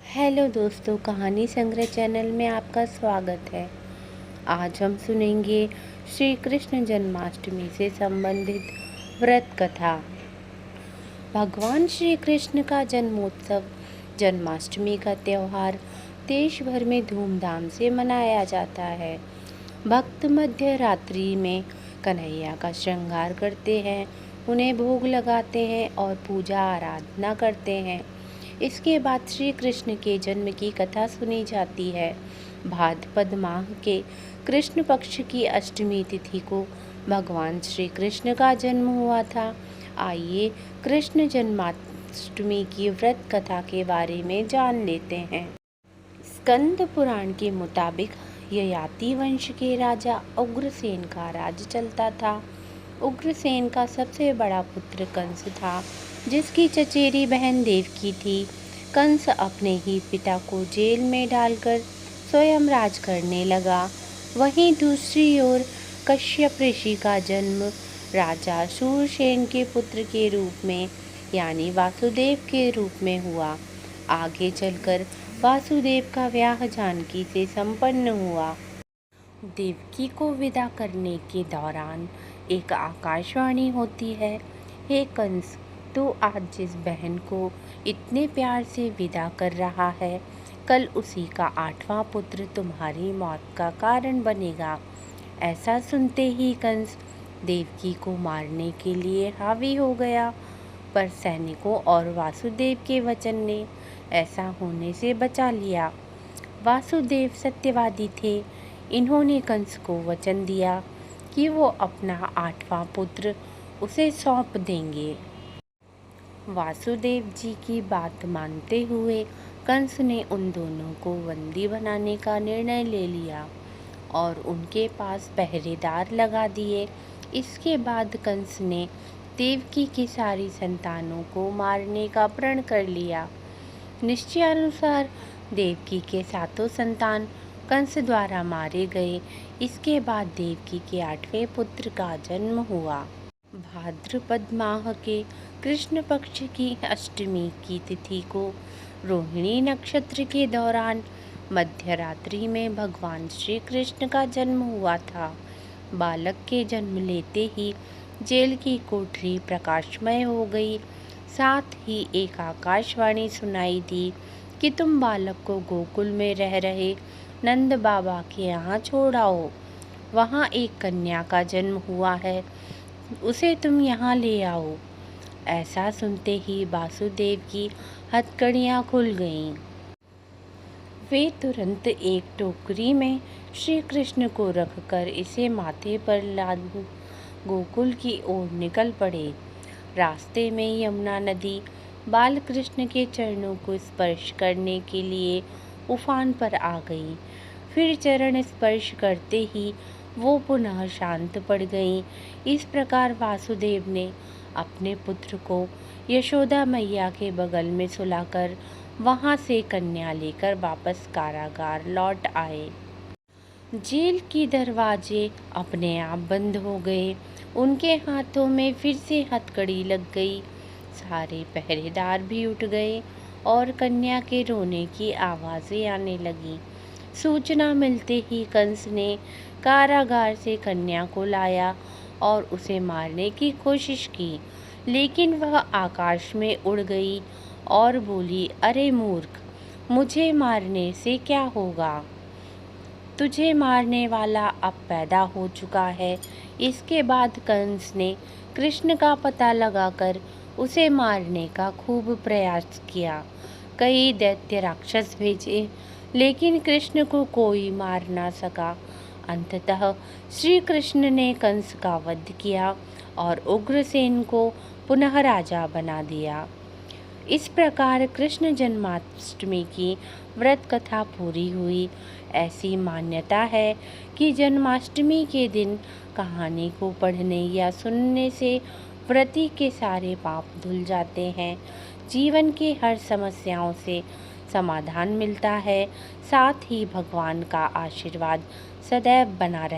Hello दोस्तों, कहानी संग्रह चैनल में आपका स्वागत है। आज हम सुनेंगे श्री कृष्ण जन्माष्टमी से संबंधित व्रत कथा। भगवान श्री कृष्ण का जन्मोत्सव जन्माष्टमी का त्यौहार देश भर में धूमधाम से मनाया जाता है। भक्त मध्य रात्रि में कन्हैया का श्रृंगार करते हैं, उन्हें भोग लगाते हैं और पूजा आराधना करते हैं। इसके बाद श्री कृष्ण के जन्म की कथा सुनी जाती है। भाद्रपद माह के कृष्ण पक्ष की अष्टमी तिथि को भगवान श्री कृष्ण का जन्म हुआ था। आइए कृष्ण जन्माष्टमी की व्रत कथा के बारे में जान लेते हैं। स्कंद पुराण के मुताबिक ययाति वंश के राजा उग्रसेन का राज चलता था। उग्रसेन का सबसे बड़ा पुत्र कंस था, जिसकी चचेरी बहन देवकी थी। कंस अपने ही पिता को जेल में डालकर स्वयं राज करने लगा। वहीं दूसरी ओर कश्यप ऋषि का जन्म राजा शूरसेन के पुत्र के रूप में यानी वासुदेव के रूप में हुआ। आगे चलकर वासुदेव का ब्याह जानकी से संपन्न हुआ। देवकी को विदा करने के दौरान एक आकाशवाणी होती है, हे कंस, तू आज जिस बहन को इतने प्यार से विदा कर रहा है, कल उसी का 8वां पुत्र तुम्हारी मौत का कारण बनेगा। ऐसा सुनते ही कंस देवकी को मारने के लिए हावी हो गया, पर सैनिकों और वासुदेव के वचन ने ऐसा होने से बचा लिया। वासुदेव सत्यवादी थे। इन्होंने कंस को वचन दिया कि वो अपना 8वां पुत्र उसे सौंप देंगे। वासुदेव जी की बात मानते हुए कंस ने उन दोनों को बंदी बनाने का निर्णय ले लिया और उनके पास पहरेदार लगा दिए। इसके बाद कंस ने देवकी की सारी संतानों को मारने का प्रण कर लिया। निश्चयानुसार देवकी के 7 संतान कंस द्वारा मारे गए। इसके बाद देवकी के 8वें पुत्र का जन्म हुआ। भाद्रपद माह के कृष्ण पक्ष की अष्टमी की तिथि को रोहिणी नक्षत्र के दौरान मध्य रात्रि में भगवान श्री कृष्ण का जन्म हुआ था। बालक के जन्म लेते ही जेल की कोठरी प्रकाशमय हो गई। साथ ही एक आकाशवाणी सुनाई दी कि तुम बालक को गोकुल में रह रहे नंद बाबा के यहाँ छोड़ आओ। वहाँ एक कन्या का जन्म हुआ है, उसे तुम यहाँ ले आओ। ऐसा सुनते ही वासुदेव की हथकड़ियाँ खुल गईं। वे तुरंत एक टोकरी में श्री कृष्ण को रखकर इसे माथे पर लाद गोकुल की ओर निकल पड़े। रास्ते में यमुना नदी बाल कृष्ण के चरणों को स्पर्श करने के लिए उफान पर आ गई। फिर चरण स्पर्श करते ही वो पुनः शांत पड़ गई। इस प्रकार वासुदेव ने अपने पुत्र को यशोदा मैया के बगल में सुलाकर वहां से कन्या लेकर वापस कारागार लौट आए। जेल की दरवाजे अपने आप बंद हो गए। उनके हाथों में फिर से हथकड़ी लग गई। सारे पहरेदार भी उठ गए और कन्या के रोने की आवाज़ें आने लगीं। सूचना मिलते ही कंस ने कारागार से कन्या को लाया और उसे मारने की कोशिश की, लेकिन वह आकाश में उड़ गई और बोली, अरे मूर्ख, मुझे मारने से क्या होगा? तुझे मारने वाला अब पैदा हो चुका है। इसके बाद कंस ने कृष्ण का पता लगाकर उसे मारने का खूब प्रयास किया। कई दैत्य राक्षस भेजे, लेकिन कृष्ण को कोई मार ना सका। अंततः श्री कृष्ण ने कंस का वध किया और उग्रसेन को पुनः राजा बना दिया। इस प्रकार कृष्ण जन्माष्टमी की व्रत कथा पूरी हुई। ऐसी मान्यता है कि जन्माष्टमी के दिन कहानी को पढ़ने या सुनने से व्रती के सारे पाप धुल जाते हैं, जीवन की हर समस्याओं से समाधान मिलता है, साथ ही भगवान का आशीर्वाद सदैव बना रहता है।